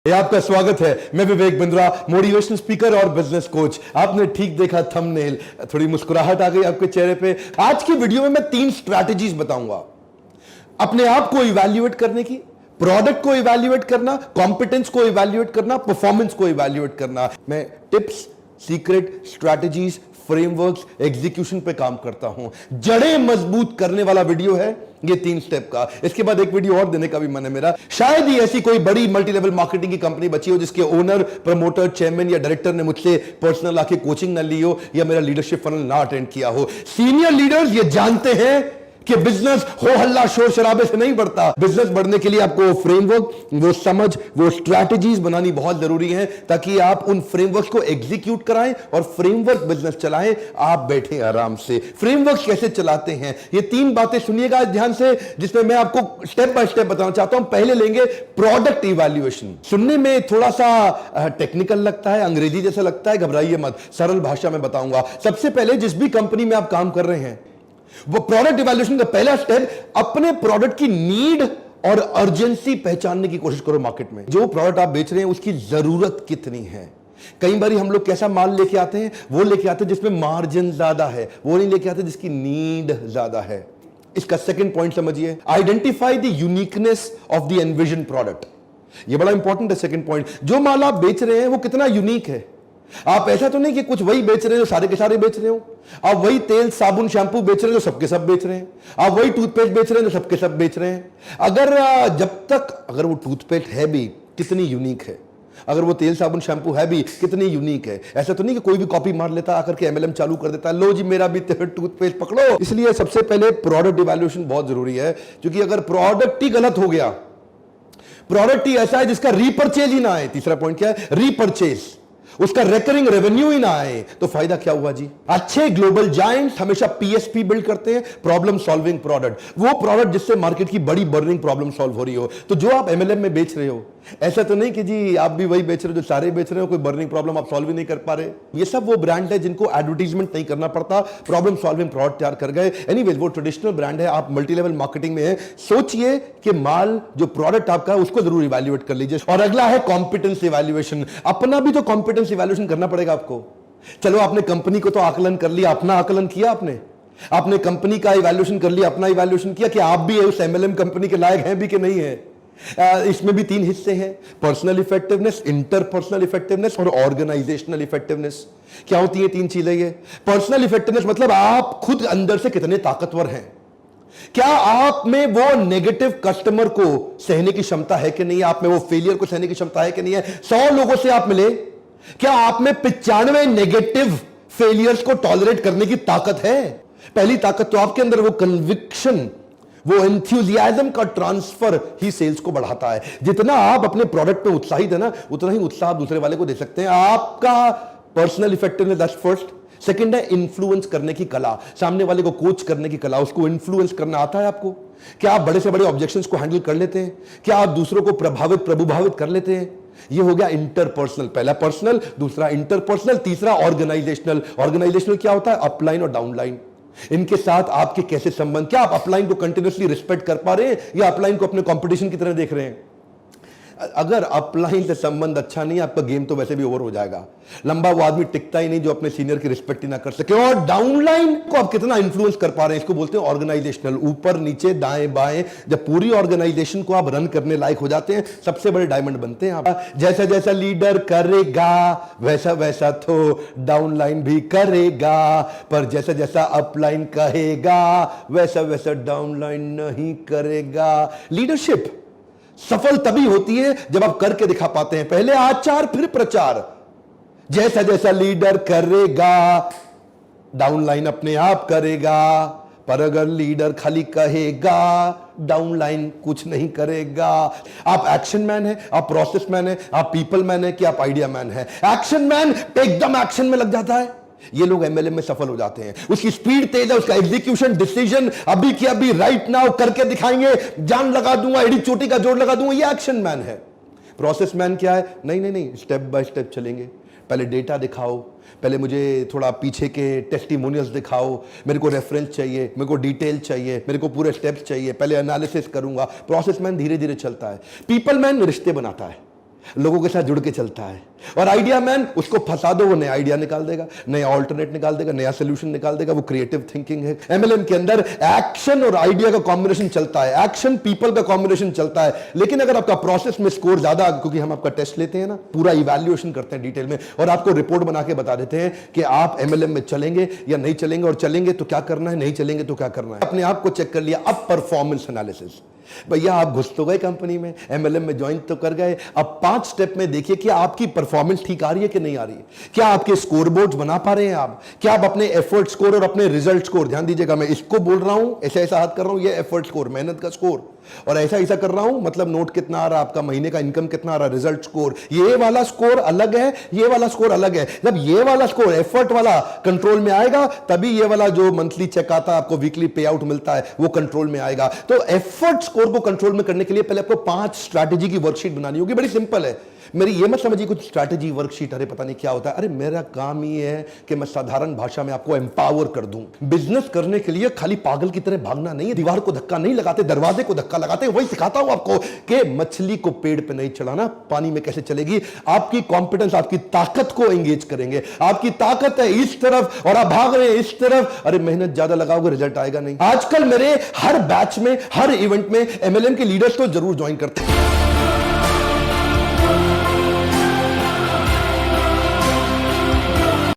आपका स्वागत है। मैं विवेक बिंद्रा, मोटिवेशनल स्पीकर और बिजनेस कोच। आपने ठीक देखा थंबनेल, थोड़ी मुस्कुराहट आ गई आपके चेहरे पे। आज की वीडियो में मैं 3 स्ट्रैटेजीज बताऊंगा अपने आप को इवैल्यूएट करने की, प्रोडक्ट को इवैल्यूएट करना, कॉम्पिटेंस को इवैल्यूएट करना, परफॉर्मेंस को इवैल्यूएट करना। मैं tips, secret, strategies, frameworks, execution पे काम करता हूं। जड़ें मजबूत करने वाला वीडियो है ये 3 स्टेप का। इसके बाद एक वीडियो और देने का भी मन है मेरा। शायद ही ऐसी कोई बड़ी मल्टी लेवल मार्केटिंग की कंपनी बची हो जिसके ओनर, प्रमोटर, चेयरमैन या डायरेक्टर ने मुझसे पर्सनल आके कोचिंग ना ली हो या मेरा लीडरशिप फनल ना अटेंड किया हो। सीनियर लीडर्स ये जानते हैं कि बिजनेस हो हल्ला शोर शराबे से नहीं बढ़ता। बिजनेस बढ़ने के लिए आपको फ्रेमवर्क, वो समझ, वो स्ट्रैटेजीज बनानी बहुत जरूरी है ताकि आप उन फ्रेमवर्क को एग्जीक्यूट कराएं और फ्रेमवर्क बिजनेस चलाएं। आप बैठे आराम से। फ्रेमवर्क कैसे चलाते हैं ये 3 बातें सुनिएगा ध्यान से, जिसमें मैं आपको स्टेप बाय स्टेप बताना चाहता हूं। पहले लेंगे प्रोडक्ट इवैल्यूएशन। सुनने में थोड़ा सा टेक्निकल लगता है, अंग्रेजी जैसा लगता है, घबराइए मत, सरल भाषा में बताऊंगा। सबसे पहले जिस भी कंपनी में आप काम कर रहे हैं, वो प्रोडक्ट इवैल्यूएशन का पहला स्टेप अपने प्रोडक्ट की नीड और अर्जेंसी पहचानने की कोशिश करो। मार्केट में जो प्रोडक्ट आप बेच रहे हैं उसकी जरूरत कितनी है। कई बार हम लोग कैसा माल लेके आते हैं, वो लेके आते हैं जिसमें मार्जिन ज्यादा है, वो नहीं लेके आते जिसकी नीड ज्यादा है। इसका सेकंड पॉइंट समझिए, identify the uniqueness of the envision product. ये बड़ा इंपॉर्टेंट है सेकंड पॉइंट। जो माल आप बेच रहे हैं वो कितना यूनिक है। आप ऐसा तो नहीं कि कुछ वही बेच रहे हो सारे के सारे बेच रहे हो। आप वही तेल, साबुन, शैंपू बेच रहे हो सबके सब बेच रहे हैं। आप वही टूथपेस्ट बेच रहे हो सबके सब बेच रहे हैं। अगर वो टूथपेस्ट है भी कितनी यूनिक है, अगर वो तेल, साबुन, शैंपू है भी कितनी यूनिक है। ऐसा तो नहीं कि कोई भी कॉपी मार लेता आकर के एमएलएम चालू कर देता है, लो जी मेरा भी टूथपेस्ट पकड़ो। इसलिए सबसे पहले प्रोडक्ट इवैल्यूएशन बहुत जरूरी है, क्योंकि अगर प्रोडक्ट ही गलत हो गया, प्रोडक्ट ही ऐसा है जिसका रीपर्चेज ही ना आए, तीसरा पॉइंट क्या है, रीपर्चेज, उसका रेकरिंग रेवेन्यू ही ना आए, तो फायदा क्या हुआ जी। अच्छे ग्लोबल जायंट्स हमेशा पीएसपी बिल्ड करते हैं, प्रॉब्लम सॉल्विंग प्रोडक्ट। वो प्रोडक्ट जिससे मार्केट की बड़ी बर्निंग प्रॉब्लम सॉल्व हो रही हो। तो जो आप एमएलएम में बेच रहे हो, ऐसा तो नहीं कि जी आप भी वही बेच रहे हो जो सारे बेच रहे हो, कोई बर्निंग प्रॉब्लम आप सॉल्व ही नहीं कर पा रहे। ये सब वो ब्रांड है जिनको एडवर्टाइजमेंट नहीं करना पड़ता, प्रॉब्लम सॉल्विंग प्रोडक्ट तैयार कर गए। एनीवेज वो ट्रेडिशनल ब्रांड है। आप मल्टी लेवल मार्केटिंग में है, सोचिए कि माल जो प्रोडक्ट आपका है उसको जरूर इवैल्यूएट कर लीजिए। और अगला है कॉम्पिटेंस इवैल्यूएशन। अपना भी तो कॉम्पिटेंस इवैल्यूएशन करना पड़ेगा आपको। चलो आपने कंपनी को तो आकलन कर लिया, अपना आकलन किया आपने कंपनी का इवैल्यूएशन कर लिया, अपना इवैल्यूएशन किया कि आप भी उस एमएलएम कंपनी के लायक हैं भी कि नहीं है। इसमें भी 3 हिस्से हैं, पर्सनल इफेक्टिवनेस, इंटरपर्सनल इफेक्टिवनेस और ऑर्गेनाइजेशनल इफेक्टिवनेस। क्या होती है 3 चीजें ये। पर्सनल इफेक्टिवनेस मतलब आप खुद अंदर से कितने ताकतवर हैं। क्या आप में वो नेगेटिव कस्टमर को सहने की क्षमता है कि नहीं, आप में वो फेलियर को सहने की क्षमता है कि नहीं है। 100 लोगों से आप मिले, क्या आप में 95 नेगेटिव फेलियर्स को टॉलरेट करने की ताकत है। पहली ताकत तो आपके अंदर वो कन्विक्शन, वो एंथुसियाज्म का ट्रांसफर ही सेल्स को बढ़ाता है। जितना आप अपने प्रोडक्ट पे उत्साहित है ना, उतना ही उत्साह दूसरे वाले को दे सकते हैं। आपका personal effectiveness, that's first. Second है इन्फ्लुएंस करने की कला, सामने वाले को कोच करने की कला, उसको इन्फ्लुएंस करना आता है आपको। क्या आप बड़े से बड़े ऑब्जेक्शंस को हैंडल कर लेते हैं। क्या आप दूसरों को प्रभुभावित कर लेते हैं। ये हो गया इंटरपर्सनल। पहला पर्सनल, दूसरा इंटरपर्सनल, तीसरा ऑर्गेनाइजेशनल। ऑर्गेनाइजेशनल क्या होता है, अपलाइन और डाउनलाइन। इनके साथ आपके कैसे संबंध, क्या आप अपलाइन को कंटिन्यूअसली रिस्पेक्ट कर पा रहे हैं या अपलाइन को अपने कंपटीशन की तरह देख रहे हैं। अगर अपलाइन से संबंध अच्छा नहीं, आपका गेम तो वैसे भी ओवर हो जाएगा। लंबा वो आदमी टिकता ही नहीं जो अपने सीनियर की रिस्पेक्ट ही ना कर सके। और डाउनलाइन को आप कितना इन्फ्लुएंस कर पा रहे हैं, इसको बोलते हैं ऑर्गेनाइजेशनल। ऊपर नीचे दाएं बाएं, जब पूरी ऑर्गेनाइजेशन को आप रन करने लायक हो जाते हैं, सबसे बड़े डायमंड बनते हैं आप। जैसा जैसा लीडर करेगा वैसा वैसा तो डाउनलाइन भी करेगा, पर जैसा जैसा अपलाइन कहेगा वैसा वैसा डाउनलाइन नहीं करेगा। लीडरशिप सफल तभी होती है जब आप करके दिखा पाते हैं। पहले आचार फिर प्रचार। जैसा जैसा लीडर करेगा डाउनलाइन अपने आप करेगा, पर अगर लीडर खाली कहेगा डाउनलाइन कुछ नहीं करेगा। आप एक्शन मैन है, आप प्रोसेस मैन है, आप पीपल मैन है कि आप आइडिया मैन है। एक्शन मैन एकदम एक्शन में लग जाता है, ये लोग एमएलएम में सफल हो जाते हैं। उसकी स्पीड तेज है, उसका एग्जीक्यूशन, डिसीजन अभी की अभी, राइट नाउ करके दिखाएंगे, जान लगा दूंगा, एडी चोटी का जोड़ लगा दूंगा, ये एक्शन मैन है। प्रोसेस मैन क्या है, नहीं नहीं नहीं, स्टेप बाय स्टेप चलेंगे। पहले डेटा दिखाओ, पहले मुझे थोड़ा पीछे के टेस्टिमोनियल्स दिखाओ, मेरे को रेफरेंस चाहिए, मेरे को डिटेल चाहिए, मेरे को पूरे स्टेप्स चाहिए, पहले एनालिसिस करूंगा। प्रोसेस मैन धीरे धीरे चलता है। पीपल मैन रिश्ते बनाता है। लोगों के साथ जुड़ के चलता है। और आइडिया मैन, उसको फंसा दो, वो नया आइडिया निकाल देगा, नया ऑल्टरनेट निकाल देगा, नया सोल्यूशन निकाल देगा। वो क्रिएटिव थिंकिंग है। एमएलएम के अंदर एक्शन और आइडिया का कॉम्बिनेशन चलता है, एक्शन पीपल का कॉम्बिनेशन चलता है। लेकिन अगर आपका प्रोसेस में स्कोर ज्यादा, क्योंकि हम आपका टेस्ट लेते हैं ना, पूरा इवैल्यूएशन करते हैं डिटेल में, और आपको रिपोर्ट बना के बता देते हैं कि आप एमएलएम में चलेंगे या नहीं चलेंगे, और चलेंगे तो क्या करना है, नहीं चलेंगे तो क्या करना है। अपने आप को चेक कर लिया। अब परफॉर्मेंस एनालिसिस। भैया आप घुस तो गए कंपनी में, एमएलएम में ज्वाइन तो कर गए, अब 5 स्टेप में देखिए कि आपकी परफॉर्मेंस ठीक आ रही है कि नहीं आ रही है। क्या आपके स्कोर बोर्ड बना पा रहे हैं आप? क्या आप अपने एफर्ट स्कोर और अपने रिजल्ट स्कोर, ध्यान दीजिएगा, मैं इसको बोल रहा हूं, ऐसा ऐसा हाथ कर रहा हूं, ये एफर्ट स्कोर, मेहनत का स्कोर, और ऐसा ऐसा कर रहा हूं, मतलब नोट कितना आ रहा, आपका महीने का इनकम कितना आ रहा, रिजल्ट स्कोर। ये वाला स्कोर अलग है, ये वाला स्कोर अलग है। जब ये वाला स्कोर एफर्ट वाला कंट्रोल में आएगा, तभी ये वाला जो मंथली चेक आता है, आपको वीकली पे आउट मिलता है, वो कंट्रोल में आएगा। तो एफर्ट स्कोर को कंट्रोल में करने के लिए पहले आपको 5 स्ट्रैटेजी की वर्कशीट बनानी होगी। बड़ी सिंपल है। मेरी ये मत समझिए कुछ स्ट्रैटेजी वर्कशीट, अरे पता नहीं क्या होता है। अरे मेरा काम ये है कि मैं साधारण भाषा में आपको एम्पावर कर दूं। बिजनेस करने के लिए खाली पागल की तरह भागना नहीं है, दीवार को धक्का नहीं लगाते, दरवाजे को धक्का लगाते। वही सिखाता हूं आपको कि मछली को पेड़ पे नहीं चढ़ाना, पानी में कैसे चलेगी। आपकी कॉम्पिटेंस, आपकी ताकत को एंगेज करेंगे। आपकी ताकत है इस तरफ और आप भाग रहे हैं इस तरफ, अरे मेहनत ज्यादा लगाओगे, रिजल्ट आएगा नहीं। आजकल मेरे हर बैच में, हर इवेंट में एमएलएम के लीडर्स तो जरूर ज्वाइन करते हैं।